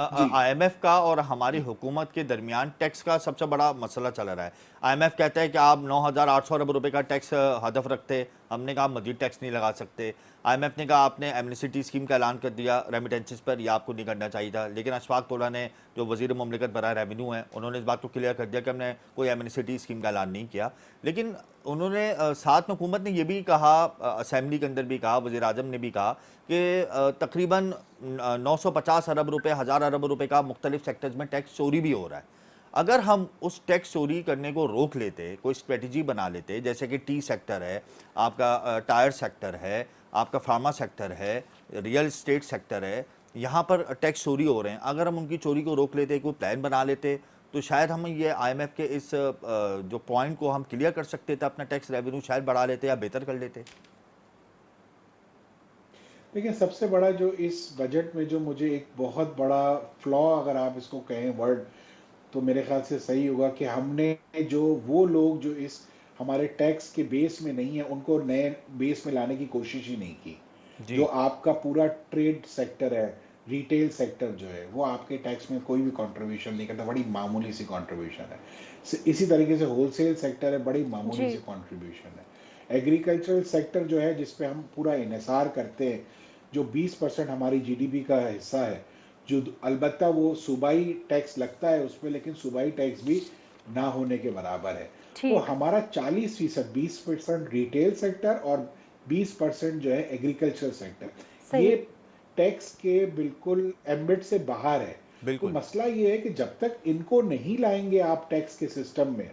जी। IMF का और हमारी हुकूमत के दरमियान टैक्स का सबसे बड़ा मसला चल रहा है। आईएमएफ कहता है कि आप 9,800 अरब रुपए का टैक्स हदफ रखते, हमने कहा मजीद टैक्स नहीं लगा सकते। आईएमएफ ने कहा आपने एमनेस्टी स्कीम का ऐलान कर दिया रेमिटेंसेस पर, यह आपको नहीं करना चाहिए था। लेकिन अशफाक तोला ने, जो वजीर ममलिकत बराए रेवेन्यू हैं, उन्होंने इस बात को क्लियर कर दिया कि हमने कोई एमनेस्टी स्कीम का ऐलान नहीं किया। लेकिन उन्होंने साथ में हुकूमत ने यह भी कहा, असेंबली के अंदर भी कहा, वज़ीर आज़म ने भी कहा कि तकरीबन 950 अरब रुपए, 1000 अरब रुपए का मुख्तलिफ सेक्टर्स में टैक्स चोरी भी हो रहा है। अगर हम उस टैक्स चोरी करने को रोक लेते, कोई स्ट्रेटजी बना लेते, जैसे कि टी सेक्टर है, आपका टायर सेक्टर है, आपका फार्मा सेक्टर है, रियल इस्टेट सेक्टर है, यहाँ पर टैक्स चोरी हो रहे हैं, अगर हम उनकी चोरी को रोक लेते, कोई प्लान बना लेते, तो शायद हम ये आईएमएफ के इस जो पॉइंट को हम क्लियर कर सकते थे, अपना टैक्स रेवेन्यू शायद बढ़ा लेते या बेहतर कर लेते। देखिए, सबसे बड़ा जो इस बजट में जो मुझे एक बहुत बड़ा फ्लॉ, अगर आप इसको कहें वर्ड, तो मेरे ख्याल से सही होगा कि हमने जो वो लोग जो इस हमारे टैक्स के बेस में नहीं है, उनको नए बेस में लाने की कोशिश ही नहीं की। जो जी। आपका पूरा ट्रेड सेक्टर है, रिटेल सेक्टर जो है, वो आपके टैक्स में कोई भी कंट्रीब्यूशन नहीं करता, बड़ी मामूली सी कंट्रीब्यूशन है। इसी तरीके से होलसेल सेक्टर है, बड़ी मामूली सी जी, कंट्रीब्यूशन है। एग्रीकल्चरल सेक्टर जो है, जिस पे हम पूरा इन्हिसार करते हैं, जो 20% हमारी जीडीपी का हिस्सा है, जो अलबत्ता वो सूबाई टैक्स लगता है उस पे, लेकिन सूबाई टैक्स भी ना होने के बराबर है। तो ठीक, हमारा 40%, 20% रिटेल सेक्टर और 20% जो है एग्रीकल्चर सेक्टर, ये सही। टैक्स के बिल्कुल एम्बिट से बाहर है। तो बिल्कुल। मसला ये है कि जब तक इनको नहीं लाएंगे आप टैक्स के सिस्टम में,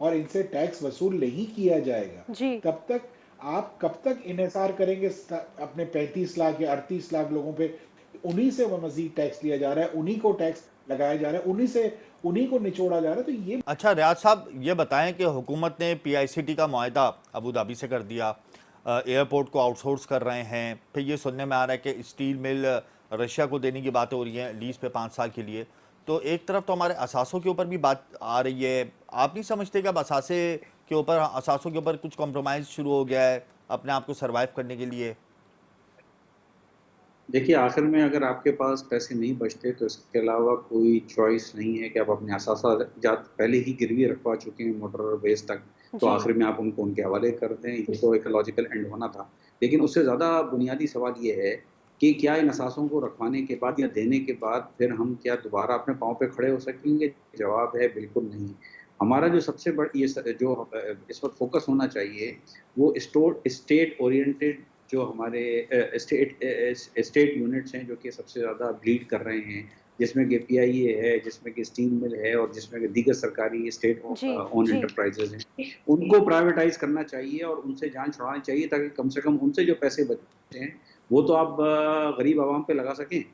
और इनसे टैक्स वसूल नहीं किया जाएगा, जी, तब तक आप कब तक इन्हिसार करेंगे अपने 35 लाख या 38 लाख लोगों पे। उन्हीं से वो मजीद टैक्स लिया जा रहा है, उन्हीं को टैक्स लगाया जा रहा है, उन्हीं को निचोड़ा जा रहा है। तो ये अच्छा रियाज साहब, ये बताएं कि हुकूमत ने पीआईसीटी का मुआहदा अबू धाबी से कर दिया, एयरपोर्ट को आउटसोर्स कर रहे हैं, फिर ये सुनने में आ रहा है कि स्टील मिल रशिया को देने की बातें हो रही हैं लीज पे 5 साल के लिए। तो एक तरफ तो हमारे असासों के ऊपर भी बात आ रही है, आप नहीं समझते कि अब असासे के ऊपर, असासों के ऊपर कुछ कॉम्प्रोमाइज़ शुरू हो गया है अपने आप को सर्वाइव करने के लिए? देखिए, आखिर में अगर आपके पास पैसे नहीं बचते तो इसके अलावा कोई चॉइस नहीं है कि आप अपने असासाजात पहले ही गिरवी रखवा चुके हैं मोटर और बेस तक, तो जी, आखिर में आप उनको उनके हवाले कर दें, ये तो एक लॉजिकल एंड होना था। लेकिन उससे ज़्यादा बुनियादी सवाल ये है कि क्या इन असासों को रखवाने के बाद या देने के बाद फिर हम क्या दोबारा अपने पाँव पे खड़े हो सकेंगे? जवाब है बिल्कुल नहीं। हमारा जो सबसे बड़ा जो इस वक़्त फ़ोकस होना चाहिए, वो स्टेट ओरिएंटेड जो हमारे स्टेट यूनिट्स हैं जो कि सबसे ज़्यादा ब्लीड कर रहे हैं, जिसमें कि पीआईए है, जिसमें कि स्टील मिल है और जिसमें कि दीगर सरकारी स्टेट जी, ओन जी, एंटरप्राइजेज़ हैं। उनको प्राइवेटाइज़ करना चाहिए और उनसे जान छुड़ानी चाहिए ताकि कम से कम उनसे जो पैसे बचे हैं, वो तो आप गरीब आवाम पे लगा सकें।